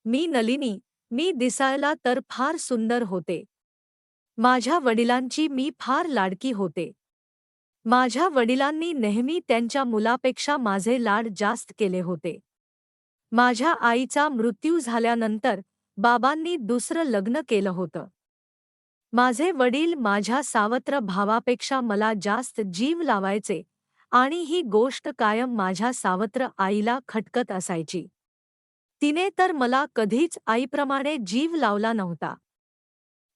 मी नलिनी. मी दिसायला तर फार सुंदर होते. माझ्या वडिलांची मी फार लाडकी होते. माझ्या वडिलांनी नेहमी त्यांच्या मुलापेक्षा माझे लाड जास्त केले होते. माझ्या आईचा मृत्यू झाल्यानंतर बाबांनी दुसरं लग्न केलं होतं. माझे वडील माझ्या सावत्र भावापेक्षा मला जास्त जीव लावायचे आणि ही गोष्ट कायम माझ्या सावत्र आईला खटकत असायची. तिने तर मला कधीच आईप्रमाणे जीव लावला नव्हता.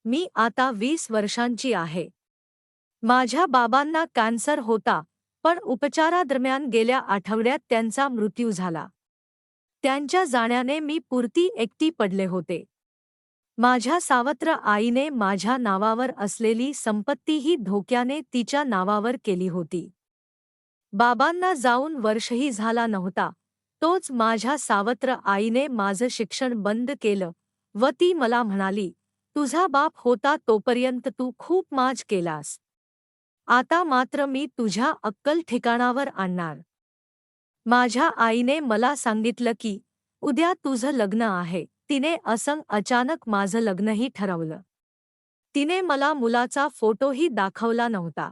मी आता 20 वर्षांची आहे. माझ्या बाबांना कॅन्सर होता, पण उपचारादरम्यान गेल्या आठवड्यात त्यांचा मृत्यू झाला. त्यांच्या जाण्याने मी पुरती एकटी पडले होते. माझ्या सावत्र आईने माझ्या नावावर असलेली संपत्तीही धोक्याने तिच्या नावावर केली होती. बाबांना जाऊन वर्षही झाला नव्हता, तोच माझ्या सावत्र आईने माझं शिक्षण बंद केलं व ती मला म्हणाली, तुझा बाप होता तोपर्यंत तू खूप माज केलास. आता मात्र मी तुझ्या अक्कल ठिकाणावर आणणार. माझ्या आईने मला सांगितलं की उद्या तुझं लग्न आहे. तिने असं अचानक माझं लग्नही ठरवलं. तिने मला मुलाचा फोटोही दाखवला नव्हता.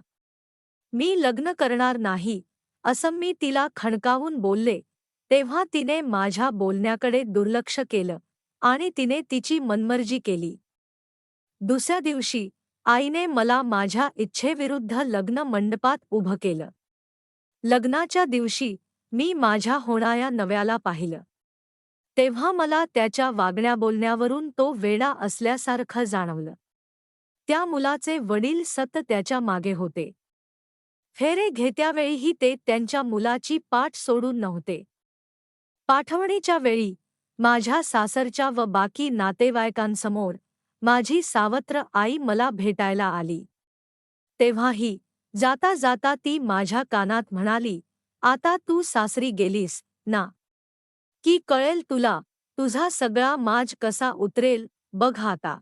मी लग्न करणार नाही, असं मी तिला खणकावून बोलले, तेव्हा तिने माझ्या बोलण्याकडे दुर्लक्ष केलं आणि तिने तिची मनमर्जी केली. दुसऱ्या दिवशी आईने मला माझ्या इच्छेविरुद्ध लग्न मंडपात उभं केलं. लग्नाच्या दिवशी मी माझ्या होणाऱ्या नव्याला पाहिलं. तेव्हा मला त्याच्या वागण्या बोलण्यावरून तो वेडा असल्यासारखं जाणवलं. त्या मुलाचे वडील सतत त्याच्या मागे होते. फेरे घेत्यावेळीही ते त्यांच्या मुलाची पाठ सोडून नव्हते. पाठवणीच्या वेळी माझ्या सासरच्या व बाकी नातेवाईकांसमोर माझी सावत्र आई मला भेटायला आली. तेव्हाही जाता जाता ती माझ्या कानात म्हणाली, आता तू सासरी गेलीस ना, की कळेल तुला, तुझा सगळा माज कसा उतरेल बघ आता.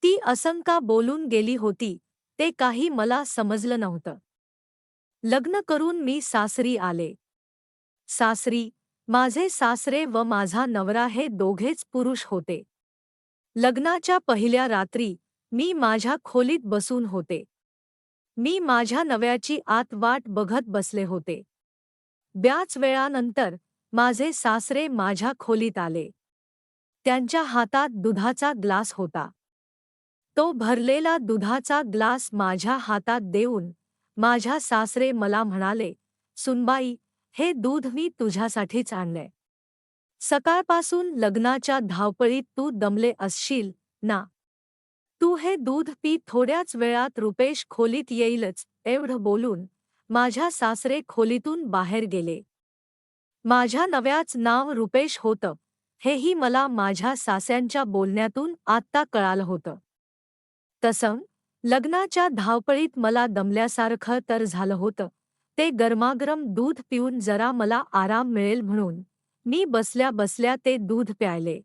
ती असंका बोलून गेली होती, ते काही मला समजलं नव्हतं. लग्न करून मी सासरी आले. सासरी माझे सासरे व माझा नवरा हे दोघेच पुरुष होते. लग्नाच्या पहिल्या रात्री मी माझ्या खोलीत बसून होते. मी माझ्या नव्याची आत वाट बघत बसले होते. बऱ्याच वेळानंतर माझे सासरे माझ्या खोलीत आले. त्यांच्या हातात दुधाचा ग्लास होता. तो भरलेला दुधाचा ग्लास माझ्या हातात देऊन माझ्या सासरे मला म्हणाले, सुनबाई, हे दूध मी तुझ्यासाठीच आणलंय. सकाळपासून लग्नाच्या धावपळीत तू दमले असशील ना. तू हे दूध पी, थोड्याच वेळात रुपेश खोलीत येईलच. एवढं बोलून माझ्या सासरे खोलीतून बाहेर गेले. माझ्या नव्याचं नाव रुपेश होतं, हेही मला माझ्या सास्यांच्या बोलण्यातून आत्ता कळालं होतं. तसं लग्नाच्या धावपळीत मला दमल्यासारखं तर झालं होतं. ते गरमागरम दूध पिऊन जरा मला आराम मिळेल म्हणून मी बसल्या बसल्या ते दूध प्यायले.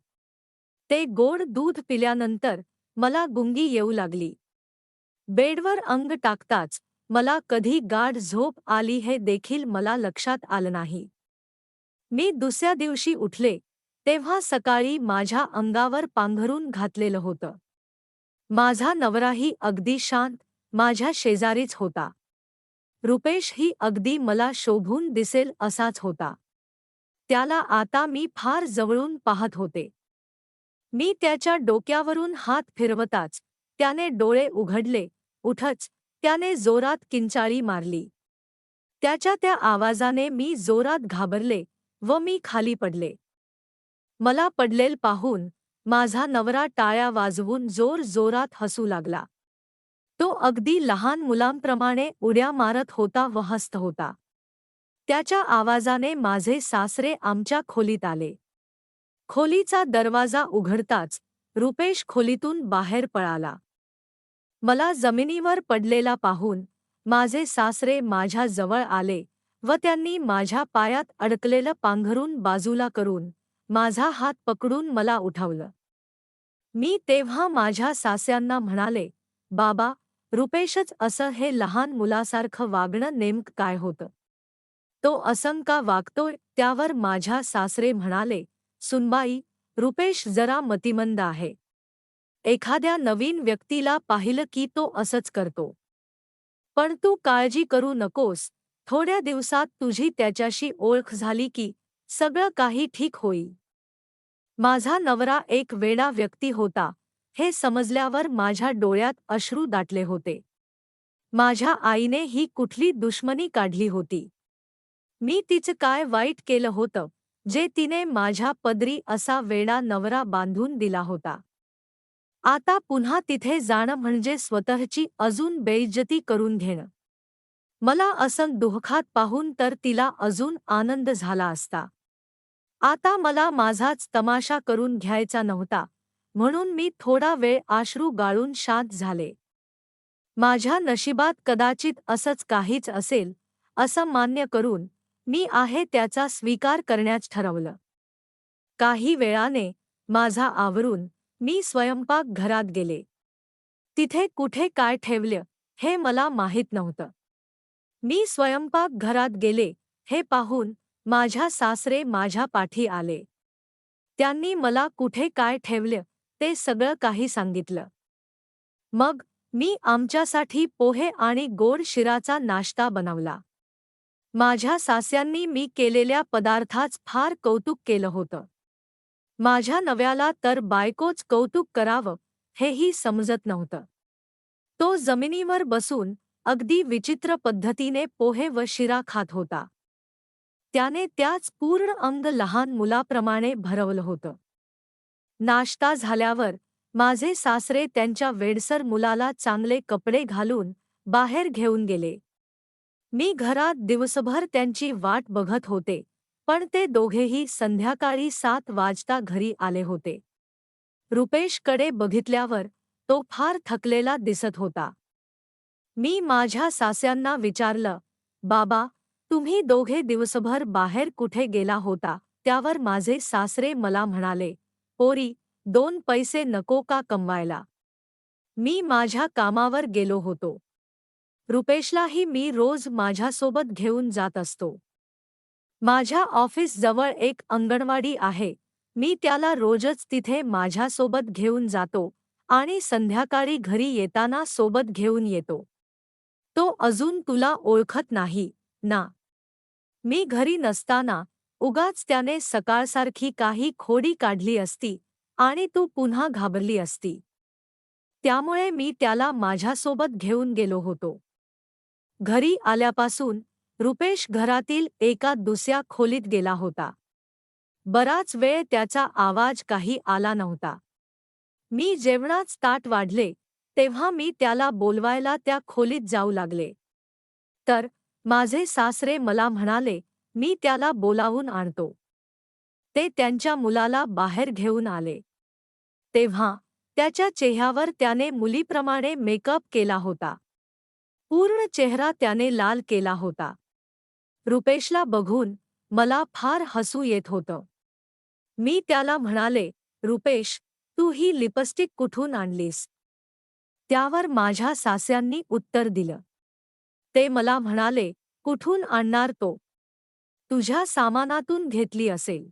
ते गोड दूध पिल्यानंतर मला गुंगी येऊ लागली. बेडवर अंग टाकताच मला कधी गाढ झोप आली हे देखील मला लक्षात आलं नाही. मी दुसऱ्या दिवशी उठले तेव्हा सकाळी माझ्या अंगावर पांघरून घातलेलं होतं. माझा नवराही अगदी शांत माझ्या शेजारीच होता. रुपेश ही अगदी मला शोभून दिसेल असाच होता. त्याला आता मी फार जवळून पाहत होते. मी त्याच्या डोक्यावरून हात फिरवताच त्याने डोळे उघडले. उठच त्याने जोरात किंचाळी मारली. त्याच्या त्या आवाजाने मी जोरात घाबरले व मी खाली पडले. मला पडलेल पाहून माझा नवरा टाळ्या वाजवून जोर जोरात हसू लागला. तो अगदी लहान मुलांप्रमाणे उड्या मारत होता व हसत होता. त्याच्या आवाजाने माझे सासरे आमच्या खोलीत आले. खोलीचा दरवाजा उघडताच रुपेश खोलीतून बाहेर पळाला. मला जमिनीवर पडलेला पाहून माझे सासरे माझ्या जवळ आले व त्यांनी माझ्या पायात अडकलेलं पांघरून बाजूला करून माझा हात पकडून मला उठवलं. मी तेव्हा माझ्या सास्यांना म्हणाले, बाबा, रुपेशच असं हे लहान मुलासारखं वागणं नेमकं काय होतं? तो असं का वागतोय? त्यावर माझ्या सासरे म्हणाले, सुनबाई, रुपेश जरा मतिमंद आहे. एखाद्या नवीन व्यक्तीला पाहिलं की तो असंच करतो. पण तू काळजी करू नकोस, थोड्या दिवसात तुझी त्याच्याशी ओळख झाली की सगळं काही ठीक होईल. माझा नवरा एक वेडा व्यक्ती होता, हे समजल्यावर माझ्या डोळ्यात अश्रू दाटले होते. माझ्या आईने ही कुठली दुश्मनी काढली होती? मी तिचं काय वाईट केलं होतं, जे तिने माझ्या पदरी असा वेडा नवरा बांधून दिला होता? आता पुन्हा तिथे जाणं म्हणजे स्वतःची अजून बेइज्जती करून घेणं. मला असं दुःखात पाहून तर तिला अजून आनंद झाला असता. आता मला माझाच तमाशा करून घ्यायचा नव्हता, म्हणून मी थोडा वेळ अश्रू गाळून शांत झाले. माझ्या नशिबात कदाचित असंच काहीच असेल, असं मान्य करून मी आहे त्याचा स्वीकार करण्याच ठरवलं. काही वेळाने माझा आवरून मी स्वयंपाकघरात गेले. तिथे कुठे काय ठेवलं हे मला माहीत नव्हतं. मी स्वयंपाकघरात गेले हे पाहून माझ्या सासरे माझ्या पाठी आले. त्यांनी मला कुठे काय ठेवलं ते सगळं काही सांगितलं. मग मी आमच्यासाठी पोहे आणि गोड शिराचा नाश्ता बनवला. माझ्या सास्यांनी मी केलेल्या पदार्थाचं फार कौतुक केलं होतं. माझ्या नव्याला तर बायकोच कौतुक करावं हेही समजत नव्हतं. तो जमिनीवर बसून अगदी विचित्र पद्धतीने पोहे व शिरा खात होता. त्याने त्याच पूर्ण अंग लहान मुलाप्रमाणे भरवलं होतं. नाश्ता झाल्यावर माझे सासरे त्यांच्या वेडसर मुलाला चांगले कपडे घालून बाहेर घेऊन गेले. मी घरात दिवसभर त्यांची वाट बघत होते, पण ते दोघेही संध्याकाळी 7 वाजता घरी आले होते. रुपेशकडे बघितल्यावर तो फार थकलेला दिसत होता. मी माझ्या सास्यांना विचारलं, बाबा, तुम्ही दोघे दिवसभर बाहेर कुठे गेला होता? त्यावर माझे सासरे मला म्हणाले, पोरी, 2 पैसे नको का कमवायला? मी माझ्या कामावर गेलो होतो. रुपेशलाही मी रोज माझ्यासोबत घेऊन जात असतो. माझ्या ऑफिसजवळ एक अंगणवाडी आहे, मी त्याला रोजच तिथे माझ्यासोबत घेऊन जातो आणि संध्याकाळी घरी येताना सोबत घेऊन येतो. तो अजून तुला ओळखत नाही ना? मी घरी नसताना उगाच त्याने सकाळसारखी काही खोडी काढली असती आणि तू पुन्हा घाबरली असती. त्यामुळे मी त्याला माझ्यासोबत घेऊन गेलो होतो. घरी आल्यापासून रुपेश घरातील एका दुसऱ्या खोलीत गेला होता. बराच वेळ त्याचा आवाज काही आला नव्हता. मी जेवणाच ताट वाढले तेव्हा मी त्याला बोलवायला त्या खोलीत जाऊ लागले. तर माझे सासरे मला म्हणाले, मी त्याला बोलावून आणतो. ते त्यांच्या मुलाला बाहेर घेऊन आले. तेव्हा त्याच्या चेहऱ्यावर त्याने मुलीप्रमाणे मेकअप केला होता. पूर्ण चेहरा त्याने लाल केला होता. रुपेशला बघून मला फार हसू येत होतं. मी त्याला म्हणाले, रुपेश, तू ही लिपस्टिक कुठून आणलीस? त्यावर माझ्या सास्यांनी उत्तर दिलं. ते मला म्हणाले, कुठून आणणार तो? तुझ्या सामानातून घेतली असेल.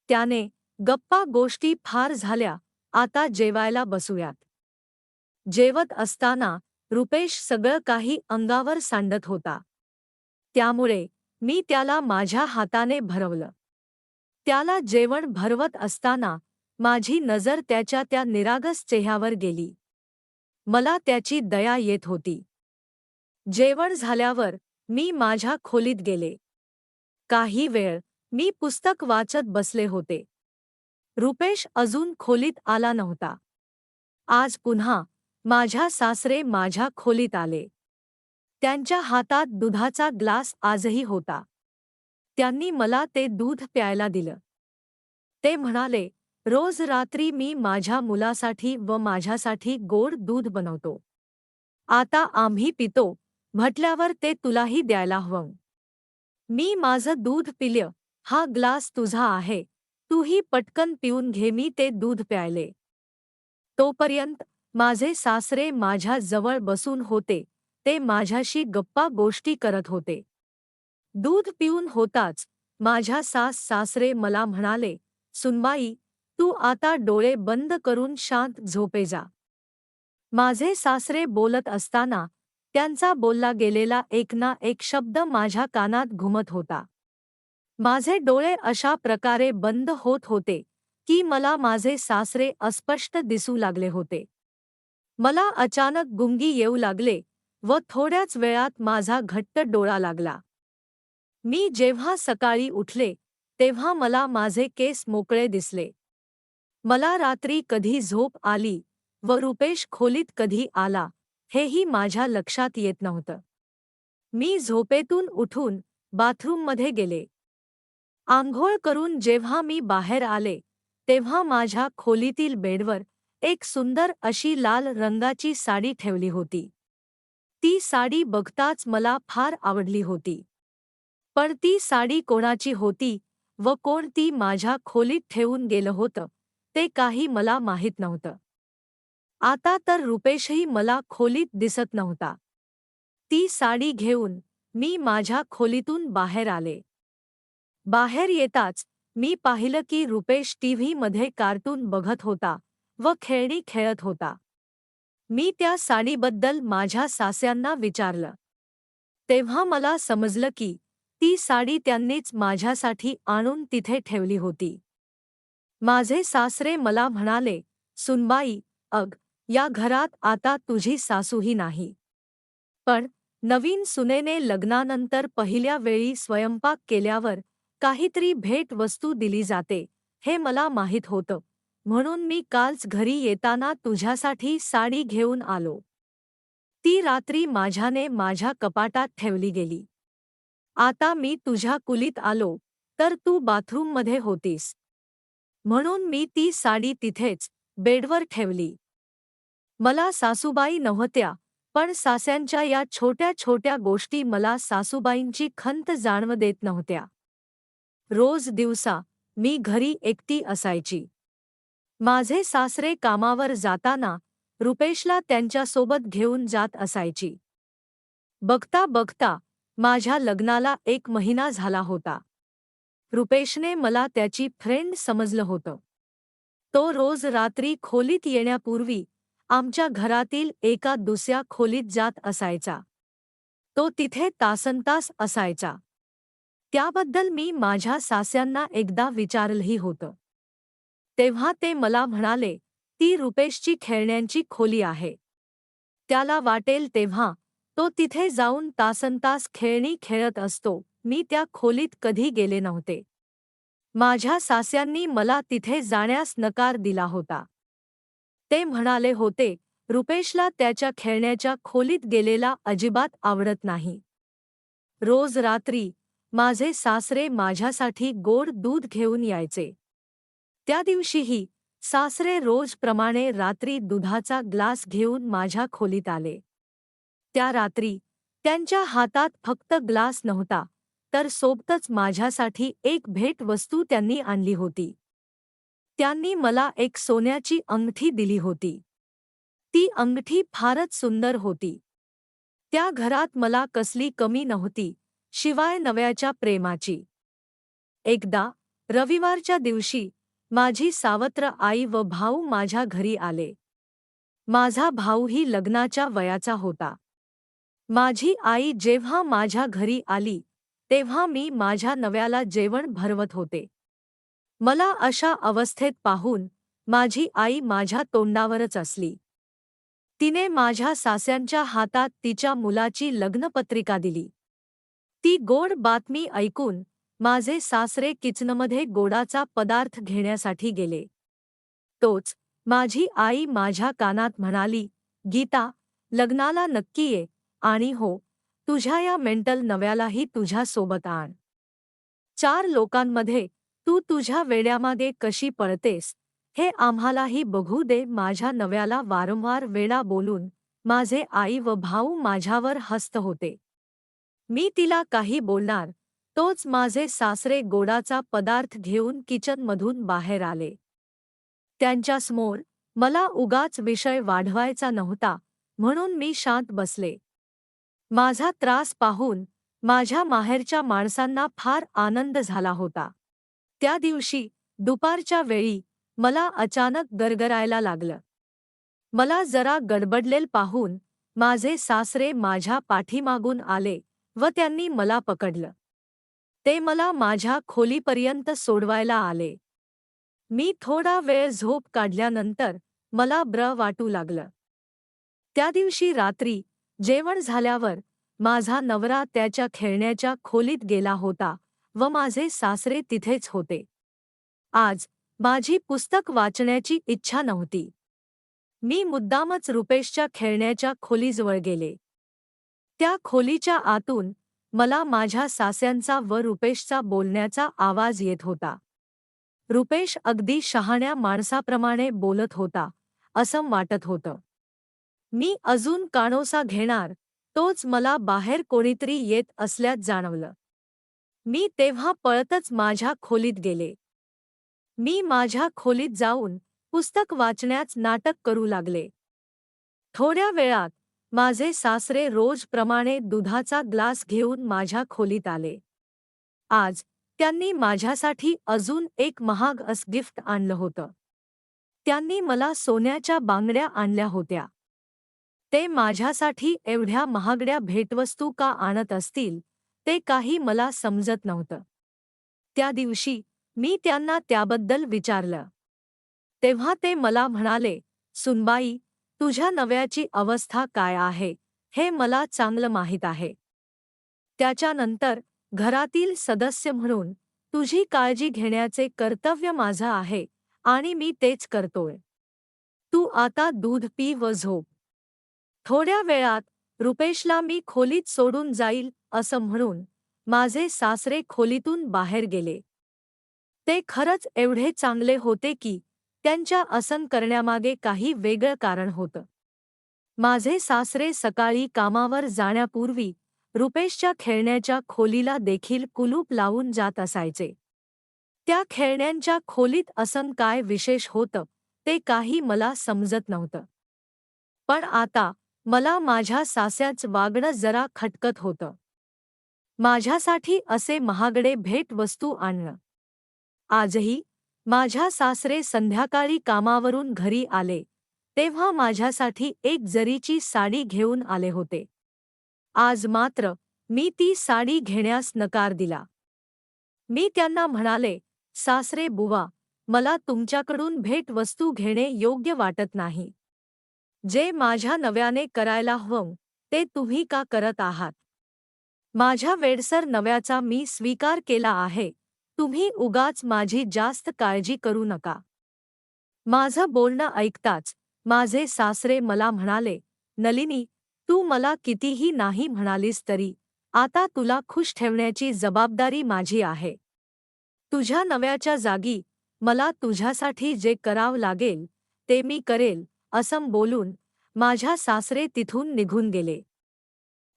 त्याने, गप्पा गोष्टी फार झाल्या, आता जेवायला बसूयात. जेवत असताना रुपेश सगळं काही अंगावर सांडत होता. त्यामुळे मी त्याला माझ्या हाताने भरवलं. त्याला जेवण भरवत असताना माझी नजर त्याच्या त्या निरागस चेहऱ्यावर गेली. मला त्याची दया येत होती. जेवण झाल्यावर मी माझ्या खोलीत गेले. काही वेळ मी पुस्तक वाचत बसले होते. रुपेश अजून खोलीत आला नव्हता. आज पुन्हा माझ्या सासरे माझ्या खोलीत आले. त्यांच्या हातात दुधाचा ग्लास आजही होता. त्यांनी मला ते दूध प्यायला दिलं. ते म्हणाले, रोज रात्री मी माझ्या मुलासाठी व माझ्यासाठी गोड दूध बनवतो. आता आम्ही पितो म्हटल्यावर ते तुलाही द्यायला हवं. मी माझं दूध पिलं, हा ग्लास तुझा आहे, तूही पटकन पिऊन घे. मी ते दूध प्यायले. तोपर्यंत माझे सासरे माझ्या जवळ बसून होते. ते माझ्याशी गप्पा गोष्टी करत होते. दूध पिऊन होताच माझ्या सासरे मला म्हणाले, सुनबाई, तू आता डोळे बंद करून शांत झोपे जा. माझे सासरे बोलत असताना त्यांचा बोलला गेलेला एक ना एक शब्द माझ्या कानात घुमत होता. माझे डोळे अशा प्रकारे बंद होत होते की मला माझे सासरे अस्पष्ट दिसू लागले होते. मला अचानक गुंगी येऊ लागले व थोड्याच वेळात माझा घट्ट डोळा लागला. मी जेव्हा सकाळी उठले तेव्हा मला माझे केस मोकळे दिसले. मला रात्री कधी झोप आली व रुपेश खोलीत कधी आला हेही माझ्या लक्षात येत नव्हतं. मी झोपेतून उठून बाथरूममध्ये गेले. आंघोळ करून जेव्हा मी बाहेर आले तेव्हा माझ्या खोलीतील बेडवर एक सुंदर अशी लाल रंगाची साडी ठेवली होती. ती साडी बघताच मला फार आवडली होती. पण ती साडी कोणाची होती व कोण ती माझ्या खोलीत ठेवून गेलं होतं ते काही मला माहीत नव्हतं. आता तर रुपेशही मला खोलीत दिसत नव्हता. ती साडी घेऊन मी माझ्या खोलीतून बाहेर आले. बाहेर येताच मी पाहिलं की रुपेश टीव्हीमध्ये कार्टून बघत होता व खेळणी खेळत होता. मी त्या साडीबद्दल माझ्या सासऱ्यांना विचारलं. तेव्हा मला समजलं की ती साडी त्यांनीच माझ्यासाठी आणून तिथे ठेवली होती. माझे सासरे मला म्हणाले, "सुनबाई, या घरात आता तुझी सासूही नाही. पण नवीन सुनेने लग्नानंतर पहिल्या वेळी स्वयंपाक केल्यावर काहीतरी भेट वस्तू दिली जाते हे मला माहीत होतं, म्हणून मी कालच घरी येताना तुझ्यासाठी साडी घेऊन आलो. ती रात्री माझ्याने माझ्या कपाटात ठेवली गेली. आता मी तुझ्या कुलीत आलो तर तू बाथरूममध्ये होतीस. म्हणून मी ती साडी तिथेच बेडवर ठेवली." मला सासूबाई नव्हत्या, पण सास्यांच्या या छोट्या छोट्या गोष्टी मला सासूबाईंची खंत जाणव देत नव्हत्या. रोज दिवसा मी घरी एकटी असायची. माझे सासरे कामावर जाताना रुपेशला त्यांच्यासोबत घेऊन जात असायची. बघता बघता माझ्या लग्नाला 1 महिना झाला होता. रुपेशने मला त्याची फ्रेंड समजलं होतं. तो रोज रात्री खोलीत येण्यापूर्वी आमच्या घरातील एका दुसऱ्या खोलीत जात असायचा. तो तिथे तासनतास असायचा. त्याबद्दल मी माझ्या सास्यांना एकदा विचारलंही होतं. तेव्हा ते मला म्हणाले, "ती रुपेशची खेळण्यांची खोली आहे. त्याला वाटेल तेव्हा तो तिथे जाऊन तासनतास खेळणी खेळत असतो." मी त्या खोलीत कधी गेले नव्हते. माझ्या सास्यांनी मला तिथे जाण्यास नकार दिला होता. ते म्हणाले होते, "रुपेशला त्याच्या खेळण्याच्या खोलीत गेलेला अजिबात आवडत नाही." रोज रात्री माझे सासरे माझ्यासाठी गोड दूध घेऊन यायचे. त्या दिवशीही सासरे रोजप्रमाणे रात्री दुधाचा ग्लास घेऊन माझ्या खोलीत आले. त्या रात्री त्यांच्या हातात फक्त ग्लास नव्हता, तर सोबतच माझ्यासाठी एक भेटवस्तू त्यांनी आणली होती. त्यांनी मला एक सोन्याची अंगठी दिली होती. ती अंगठी फारच सुंदर होती. त्या घरात मला कसली कमी नव्हती, शिवाय नव्याच्या प्रेमाची. एकदा रविवारच्या दिवशी माझी सावत्र आई व भाऊ माझ्या घरी आले. माझा भाऊही लग्नाच्या वयाचा होता. माझी आई जेव्हा माझ्या घरी आली तेव्हा मी माझ्या नव्याला जेवण भरवत होते. मला अशा अवस्थेत पाहून माझी आई माझ्या तोंडावरच असली. तिने माझ्या सास्यांच्या हातात तिच्या मुलाची लग्नपत्रिका दिली. ती गोड बातमी ऐकून माझे सासरे किचनमध्ये गोडाचा पदार्थ घेण्यासाठी गेले. तोच माझी आई माझ्या कानात म्हणाली, "गीता, लग्नाला नक्की ये आणि हो, तुझ्या या मेंटल नव्यालाही तुझ्या सोबत आण. 4 लोकांमध्ये तू तुझ्या वेड्यामागे कशी पळतेस हे आम्हालाही बघू दे." माझ्या नव्याला वारंवार वेडा बोलून माझे आई व भाऊ माझ्यावर हसत होते. मी तिला काही बोलणार तोच माझे सासरे गोडाचा पदार्थ घेऊन किचनमधून बाहेर आले. त्यांच्यासमोर मला उगाच विषय वाढवायचा नव्हता, म्हणून मी शांत बसले. माझा त्रास पाहून माझ्या माहेरच्या माणसांना फार आनंद झाला होता. त्या दिवशी दुपारच्या वेळी मला अचानक गरगरायला लागलं. मला जरा गडबडलेल पाहून माझे सासरे माझ्या पाठीमागून आले व त्यांनी मला पकडलं. ते मला माझ्या खोलीपर्यंत सोडवायला आले. मी थोडा वेळ झोप काढल्यानंतर मला बरं वाटू लागलं. त्या दिवशी रात्री जेवण झाल्यावर माझा नवरा त्याच्या खेळण्याच्या खोलीत गेला होता व माझे सासरे तिथेच होते. आज माझी पुस्तक वाचण्याची इच्छा नव्हती. मी मुद्दामच रुपेशच्या खेळण्याच्या खोलीजवळ गेले. त्या खोलीच्या आतून मला माझ्या सास्यांचा व रुपेशचा बोलण्याचा आवाज येत होता. रुपेश अगदी शहाण्या माणसाप्रमाणे बोलत होता असं वाटत होतं. मी अजून कानोसा घेणार तोच मला बाहेर कोणीतरी येत असल्यात जाणवलं. मी तेव्हा पळतच माझ्या खोलीत गेले. मी माझ्या खोलीत जाऊन पुस्तक वाचण्याच नाटक करू लागले. थोड्या वेळात माझे सासरे रोजप्रमाणे दुधाचा ग्लास घेऊन माझ्या खोलीत आले. आज त्यांनी माझ्यासाठी अजून एक महाग असं गिफ्ट आणलं होतं. त्यांनी मला सोन्याच्या बांगड्या आणल्या होत्या. ते माझ्यासाठी एवढ्या महागड्या भेटवस्तू का आणत असतील ते काही मला समजत नव्हतं. त्या दिवशी मी त्यांना त्याबद्दल विचारलं. तेव्हा ते मला म्हणाले, "सुनबाई, तुझ्या नव्याची अवस्था काय आहे हे मला चांगलं माहीत आहे. त्याच्यानंतर घरातील सदस्य म्हणून तुझी काळजी घेण्याचे कर्तव्य माझं आहे आणि मी तेच करतोय. तू आता दूध पी व झोप." थोड्या वेळात रुपेशला मी खोलीत सोडून जाईल असं म्हणून माझे सासरे खोलीतून बाहेर गेले. ते खरंच एवढे चांगले होते की त्यांच्या असं करण्यामागे काही वेगळं कारण होतं. माझे सासरे सकाळी कामावर जाण्यापूर्वी रुपेशच्या खेळण्याच्या खोलीला देखील कुलूप लावून जात असायचे. त्या खेळण्यांच्या खोलीत असं काय विशेष होतं ते काही मला समजत नव्हतं. पण आता मला माझ्या सास्याचं वागणं जरा खटकत होतं. माझ्यासाठी असे महागडे भेटवस्तू आणणं. आजही माझ्या सासरे संध्याकाळी कामावरून घरी आले तेव्हा माझ्यासाठी एक जरीची साडी घेऊन आले होते. आज मात्र मी ती साडी घेण्यास नकार दिला. मी त्यांना म्हणाले, "सासरे बुवा, मला तुमच्याकडून भेटवस्तू घेणे योग्य वाटत नाही. जे माझ्या नव्याने करायला हवं ते तुम्ही का करत आहात? माझ्या वेडसर नव्याचा मी स्वीकार केला आहे. तुम्ही उगाच माझी जास्त काळजी करू नका." माझं बोलणं ऐकताच माझे सासरे मला म्हणाले, "नलिनी, तू मला कितीही नाही म्हणालीस तरी आता तुला खुश ठेवण्याची जबाबदारी माझी आहे. तुझ्या नव्याच्या जागी मला तुझ्यासाठी जे करावं लागेल ते मी करेल." असं बोलून माझ्या सासरे तिथून निघून गेले.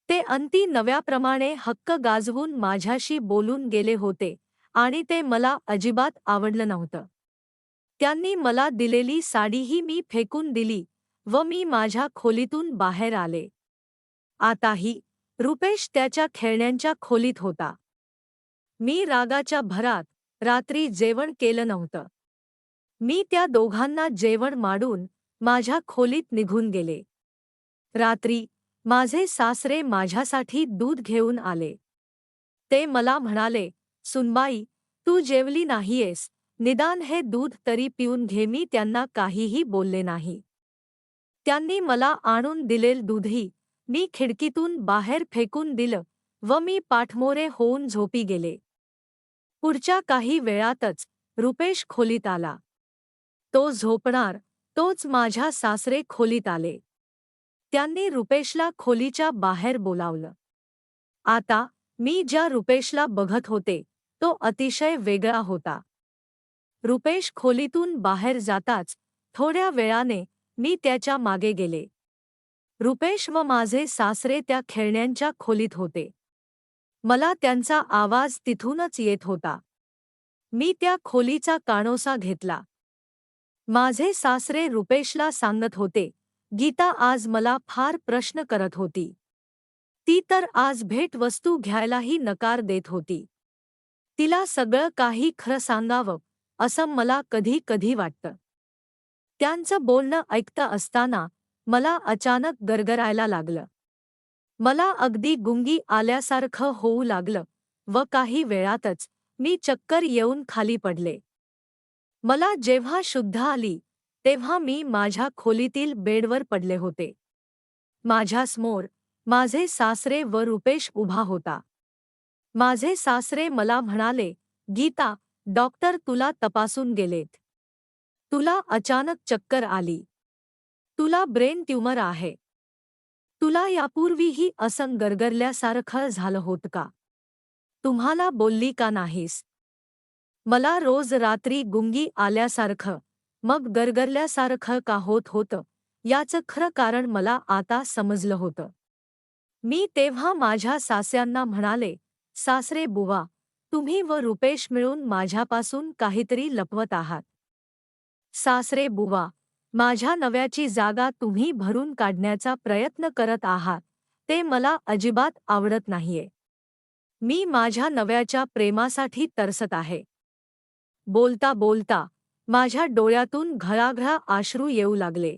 ते अंती नव्याप्रमाणे हक्क गाजवून माझ्याशी बोलून गेले होते आणि ते मला अजिबात आवडलं नव्हतं. त्यांनी मला दिलेली साडीही मी फेकून दिली व मी माझ्या खोलीतून बाहेर आले. आताही रुपेश त्याच्या खेळण्यांच्या खोलीत होता. मी रागाच्या भरात रात्री जेवण केलं नव्हतं. मी त्या दोघांना जेवण माडून माझ्या खोलीत निघून गेले. रात्री माझे सासरे माझ्यासाठी दूध घेऊन आले. ते मला म्हणाले, "सुनबाई, तू जेवली नाहीयेस, निदान हे दूध तरी पिऊन घे." मी त्यांना काहीही बोलले नाही. त्यांनी मला आणून दिलेलं दूधही मी खिडकीतून बाहेर फेकून दिलं व मी पाठमोरे होऊन झोपी गेले. पुढच्या काही वेळातच रुपेश खोलीत आला. तो झोपणार तोच माझ्या सासरे खोलीत आले. त्यांनी रुपेशला खोलीच्या बाहेर बोलावलं. आता मी ज्या रुपेशला बघत होते तो अतिशय वेगळा होता. रुपेश खोलीतून बाहेर जाताच थोड्या वेळाने मी त्याच्या मागे गेले. रुपेश व माझे सासरे त्या खेळण्यांच्या खोलीत होते. मला त्यांचा आवाज तिथूनच येत होता. मी त्या खोलीचा कानोसा घेतला. माझे सासरे रुपेशला सांगत होते, "गीता आज मला फार प्रश्न करत होती. ती तर आज भेटवस्तू घ्यायलाही नकार देत होती. तिला सगळं काही खरं सांगावं असं मला कधी कधी वाटतं. त्यांचं बोलणं ऐकत असताना मला अचानक गरगरायला लागलं. मला अगदी गुंगी आल्यासारखं होऊ लागलं व काही वेळातच मी चक्कर येऊन खाली पडले. मला जेव्हा शुद्ध आली तेव्हा मी माझ्या खोलीतील बेडवर पडले होते. माझ्यासमोर माझे सासरे व रुपेश उभा होता. माझे सासरे मला म्हणाले, "गीता, डॉक्टर तुला तपासून गेलेत. तुला अचानक चक्कर आली. तुला ब्रेन ट्यूमर आहे. तुला यापूर्वीही असं गरगरल्यासारखं झालं होतं का? तुम्हाला बोलली का नाहीस?" मला रोज रात्री गुंगी आल्यासारखं, मग गरगरल्यासारखं का होत होतं, याचं खरं कारण मला आता समजलं होतं. मी तेव्हा माझ्या सासऱ्यांना म्हणाले, "सासरे बुवा, तुम्ही व रुपेश मिळून माझ्यापासून काहीतरी लपवत आहात. सासरे बुवा, माझ्या नव्याची जागा तुम्ही भरून काढण्याचा प्रयत्न करत आहात, ते मला अजिबात आवडत नाहीये. मी माझ्या नव्याच्या प्रेमासाठी तरसत आहे." बोलता बोलता माझ्या डोळ्यातून घळाघळा अश्रू येऊ लागले.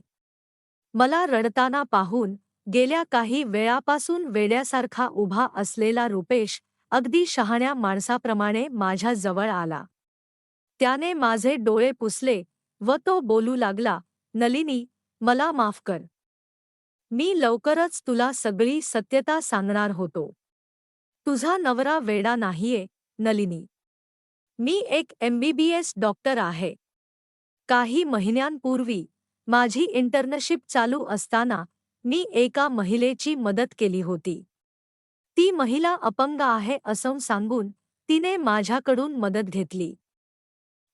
मला रडताना पाहून गेल्या काही वेळापासून वेड्यासारखा उभा असलेला रुपेश अगदी शहाण्या माणसाप्रमाणे माझ्या जवळ आला. त्याने माझे डोळे पुसले व तो बोलू लागला, "नलिनी, मला माफ कर. मी लवकरच तुला सगळी सत्यता सांगणार होतो. तुझा नवरा वेडा नाहीये, नलिनी. मी एक MBBS डॉक्टर आहे. काही महिन्यांपूर्वी माझी इंटर्नशिप चालू असताना मी एका महिलेची मदत केली होती. ती महिला अपंग आहे असं सांगून तिने माझ्याकडून मदत घेतली.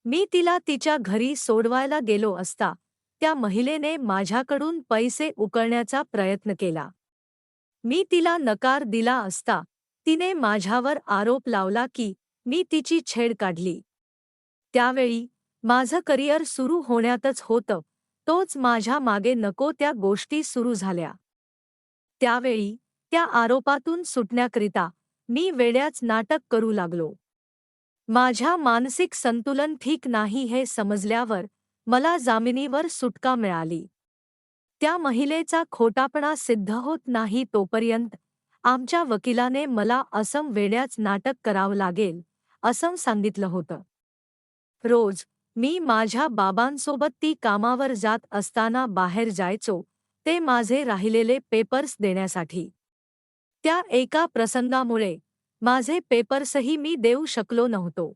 मी तिला तिच्या घरी सोडवायला गेलो असता त्या महिलेने माझ्याकडून पैसे उकळण्याचा प्रयत्न केला. मी तिला नकार दिला असता तिने माझ्यावर आरोप लावला की मी तिची छेड काढली. त्यावेळी माझं करिअर सुरू होण्यातच होतं, तोच माझ्या मागे नको त्या गोष्टी सुरू झाल्या. त्यावेळी त्या आरोपातून सुटण्याकरिता मी वेड्याच नाटक करू लागलो. माझ्या मानसिक संतुलन ठीक नाही हे समजल्यावर मला जामिनीवर सुटका मिळाली. त्या महिलेचा खोटापणा सिद्ध होत नाही तोपर्यंत आमच्या वकिलाने मला असं वेड्याच नाटक करावं लागेल असं सांगितलं होतं. रोज मी माझ्या बाबांसोबत ती कामावर जात असताना बाहेर जायचो, ते माझे राहिलेले पेपर्स देण्यासाठी. त्या एका प्रसंगामुळे माझे पेपर्सही मी देऊ शकलो नव्हतो.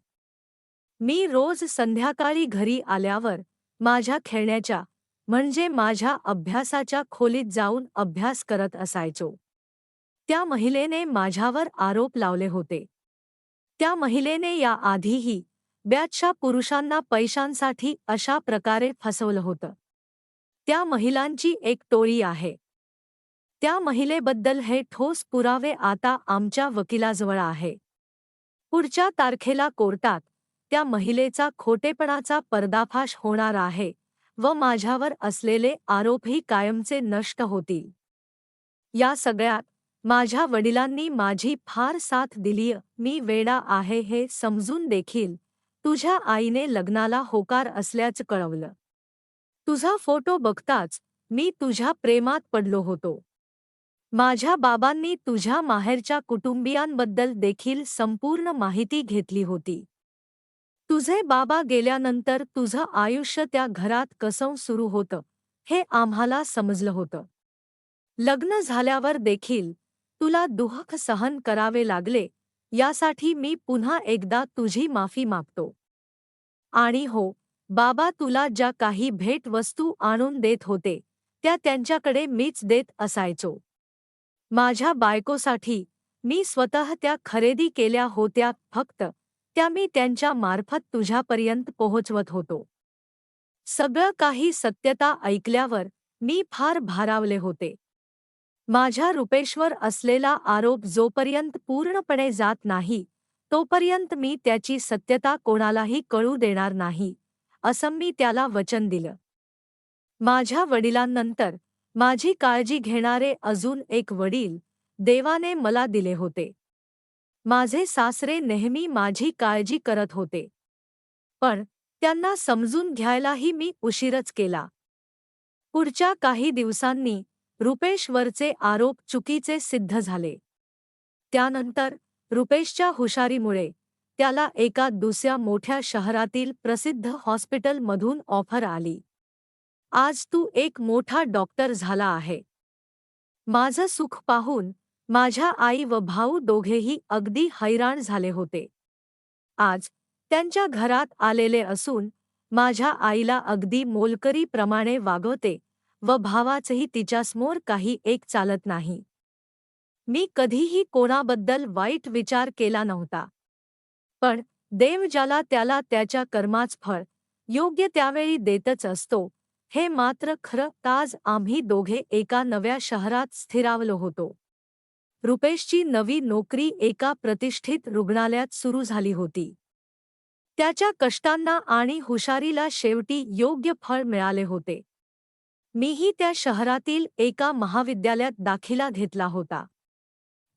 मी रोज संध्याकाळी घरी आल्यावर माझ्या खेळण्याच्या म्हणजे माझ्या अभ्यासाच्या खोलीत जाऊन अभ्यास करत असायचो. त्या महिलेने माझ्यावर आरोप लावले होते. त्या महिलेने या आधीही बऱ्याचशा पुरुषांना पैशांसाठी अशा प्रकारे फसवलं होतं. त्या महिलांची एक टोळी आहे. त्या महिलेबद्दल हे ठोस पुरावे आता आमच्या वकिलाजवळ आहे. पुढच्या तारखेला कोर्टात त्या महिलेचा खोटेपणाचा पर्दाफाश होणार आहे व माझ्यावर असलेले आरोपही कायमचे नष्ट होतील. या सगळ्यात माझ्या वडिलांनी माझी फार साथ दिलीय. मी वेडा आहे हे समजून देखील तुझ्या आईने लग्नाला होकार असल्याचं कळवलं. तुझा फोटो बघताच मी तुझ्या प्रेमात पडलो होतो. माझ्या बाबांनी तुझ्या माहेरच्या कुटुंबियांबद्दल देखील संपूर्ण माहिती घेतली होती. तुझे बाबा गेल्यानंतर तुझं आयुष्य त्या घरात कसं सुरू होतं हे आम्हाला समजलं होतं. लग्न झाल्यावर देखील तुला दुःख सहन करावे लागले, यासाठी मी पुन्हा एकदा तुझी माफी मागतो. आणि हो, बाबा तुला ज्या काही भेटवस्तू आणून देत होते त्या त्यांच्याकडे मीच देत असायचो. माझ्या बायकोसाठी मी स्वतः त्या खरेदी केल्या होत्या, फक्त त्या मी त्यांच्या मार्फत तुझ्यापर्यंत पोहोचवत होतो. सगळं काही सत्यता ऐकल्यावर मी फार भारावले होते. माझ्या रुपेशवर असलेला आरोप जोपर्यंत पूर्णपणे जात नाही तोपर्यंत मी त्याची सत्यता कोणालाही कळू देणार नाही, असं मी त्याला वचन दिलं. माझ्या वडिलांनंतर माझी काळजी घेणारे अजून एक वडील देवाने मला दिले होते. माझे सासरे नेहमी माझी काळजी करत होते. पण त्यांना समजून घ्यायलाही मी उशीरच केला. पुढच्या काही दिवसांनी रुपेशवरचे आरोप चुकीचे सिद्ध झाले. त्यानंतर रुपेशच्या हुशारीमुळे त्याला एका दुसऱ्या मोठ्या शहरातील प्रसिद्ध हॉस्पिटलमधून ऑफर आली. आज तू एक मोठा डॉक्टर झाला आहे. माझं सुख पाहून माझ्या आई व भाऊ दोघेही अगदी हैराण झाले होते. आज त्यांच्या घरात आलेले असून माझ्या आईला अगदी मोलकरीप्रमाणे वागवते व भावाचंही तिच्यासमोर काही एक चालत नाही. मी कधीही कोणाबद्दल वाईट विचार केला नव्हता. पण देव ज्याला त्याला त्याच्या कर्माचं फळ योग्य त्यावेळी देतच असतो, हे मात्र खरं. आज आम्ही दोघे एका नव्या शहरात स्थिरावलो होतो. रुपेशची नवी नोकरी एका प्रतिष्ठित रुग्णालयात सुरू झाली होती. त्याच्या कष्टांना आणि हुशारीला शेवटी योग्य फळ मिळाले होते. मीही त्या शहरातील एका महाविद्यालयात दाखिला घेतला होता.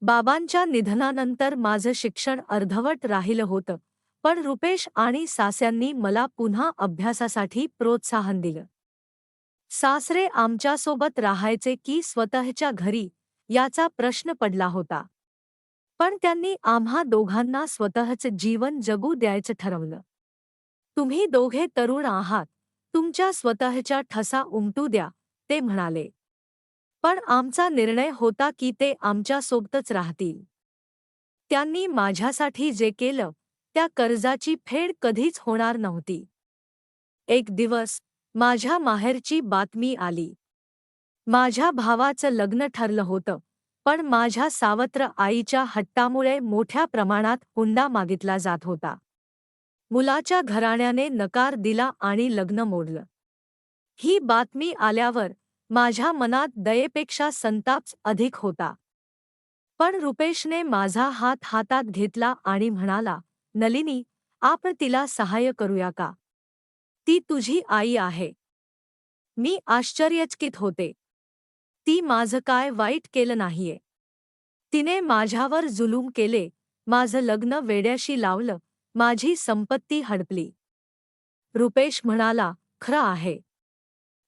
बाबांच्या निधनानंतर माझं शिक्षण अर्धवट राहिलं होतं, पण रुपेश आणि सास्यांनी मला पुन्हा अभ्यासासाठी प्रोत्साहन दिलं. सासरे आमच्यासोबत राहायचे की स्वतःच्या घरी याचा प्रश्न पडला होता. पण त्यांनी आम्हा दोघांना स्वतःचं जीवन जगू द्यायचं ठरवलं. तुम्ही दोघे तरुण आहात, तुमच्या स्वतःच्या ठसा उमटू द्या, ते म्हणाले. पण आमचा निर्णय होता की ते आमच्यासोबतच राहतील. त्यांनी माझ्यासाठी जे केलं त्या कर्जाची फेड कधीच होणार नव्हती. एक दिवस माझ्या माहेरची बातमी आली. माझ्या भावाचं लग्न ठरलं होतं, पण माझ्या सावत्र आईच्या हट्टामुळे मोठ्या प्रमाणात हुंडा मागितला जात होता. मुलाच्या घराण्याने नकार दिला आणि लग्न मोडलं. ही बातमी आल्यावर माझ्या मनात दयेपेक्षा संताप अधिक होता. पण रुपेशने माझा हात हातात घेतला आणि म्हणाला, नलिनी, आपण तिला सहाय्य करूया का? ती तुझी आई आहे. मी आश्चर्यचकित होते. ती माझं काय वाईट केलं नाहीये. तिने माझ्यावर जुलूम केले, माझं लग्न वेड्याशी लावलं, माझी संपत्ती हडपली. रुपेश म्हणाला, खरं आहे.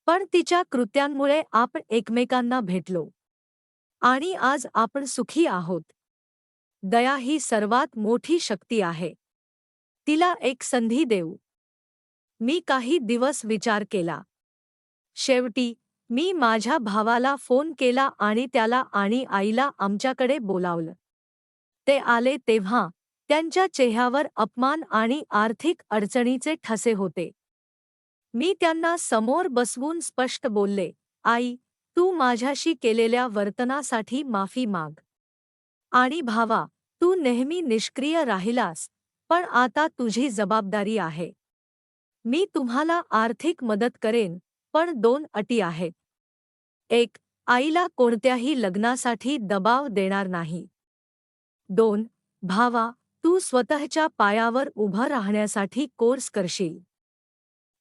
पण तिच्या कृत्यांमुळे आपण एकमेकांना भेटलो. आणि आज आपण सुखी आहोत. दया ही सर्वात मोठी शक्ती आहे. तिला एक संधी देऊ. मी काही दिवस विचार केला. शेवटी मी माझ्या भावाला फोन केला आणि त्याला आणि आईला आमच्याकडे बोलावलं. ते आले तेव्हा त्यांच्या चेहऱ्यावर अपमान आणि आर्थिक अडचणीचे ठसे होते. मी त्यांना समोर बसवून स्पष्ट बोलले, आई, तू माझ्याशी केलेल्या वर्तनासाठी माफी माग. आणि भावा, तू नेहमी निष्क्रिय राहिलास, पण आता तुझी जबाबदारी आहे. मी तुम्हाला आर्थिक मदत करेन, पण 2 अटी आहेत. 1. आईला कोणत्याही लग्नासाठी दबाव देणार नाही. 2. भावा, तू स्वतःच्या पायावर उभं राहण्यासाठी कोर्स करशील.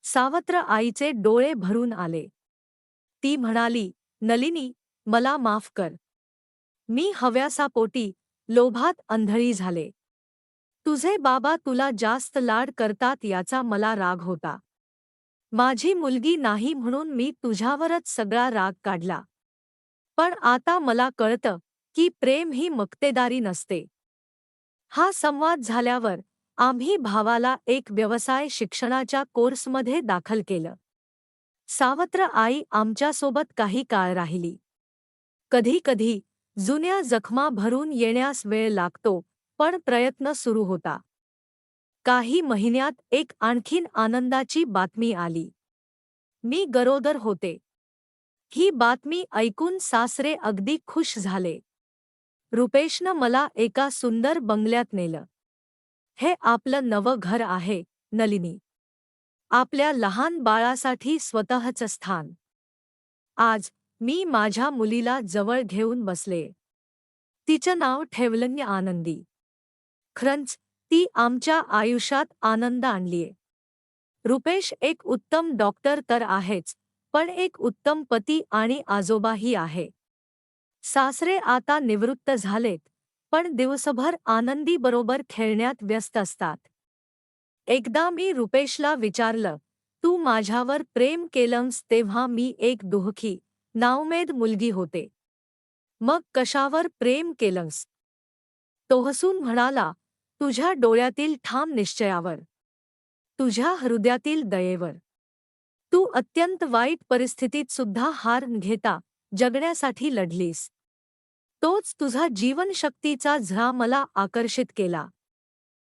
सावत्र आईचे डोळे भरून आले. ती म्हणाली, नलिनी, मला माफ कर. मी हव्यासापोटी, लोभात अंधळी झाले. तुझे बाबा तुला जास्त लाड करतात याचा मला राग होता. माझी मुलगी नाही म्हणून मी तुझ्यावरच सगळा राग काढला. पण आता मला कळतं की प्रेम ही मक्तेदारी नसते. हा संवाद झाल्यावर आम्ही भावाला एक व्यवसाय शिक्षणाच्या कोर्समध्ये दाखल केलं. सावत्र आई आमच्यासोबत काही काळ राहिली. कधी-कधी जुन्या जखमा भरून येण्यास वेळ लागतो, पण प्रयत्न सुरू होता. काही महिन्यात एक आणखीन आनंदाची बातमी आली. मी गरोदर होते. ही बातमी ऐकून सासरे अगदी खुश झाले. रुपेशनं मला एका सुंदर बंगल्यात नेलं. हे आपलं नवं घर आहे, नलिनी. आपल्या लहान बाळासाठी स्वतःचं स्थान. आज मी माझ्या मुलीला जवळ घेऊन बसले. तिचं नाव ठेवलं आनंदी. खरंच ती आमच्या आयुष्यात आनंद आणलीये. रुपेश एक उत्तम डॉक्टर तर आहेच, पण एक उत्तम पती आणि आजोबाही आहे. सासरे आता निवृत्त झालेत, पण दिवसभर आनंदीबरोबर खेळण्यात व्यस्त असतात. एकदा मी रुपेशला विचारलं, तू माझ्यावर प्रेम केलंस तेव्हा मी एक दुःखी, नाउमेद मुलगी होते. मग कशावर प्रेम केलंस? तो हसून म्हणाला, तुझ्या डोळ्यातील ठाम निश्चयावर. तुझ्या हृदयातील दयेवर. तू अत्यंत वाईट परिस्थितीत सुद्धा हार न घेता जगण्यासाठी लढलीस. तोच तुझा जीवनशक्तीचा झळा मला आकर्षित केला.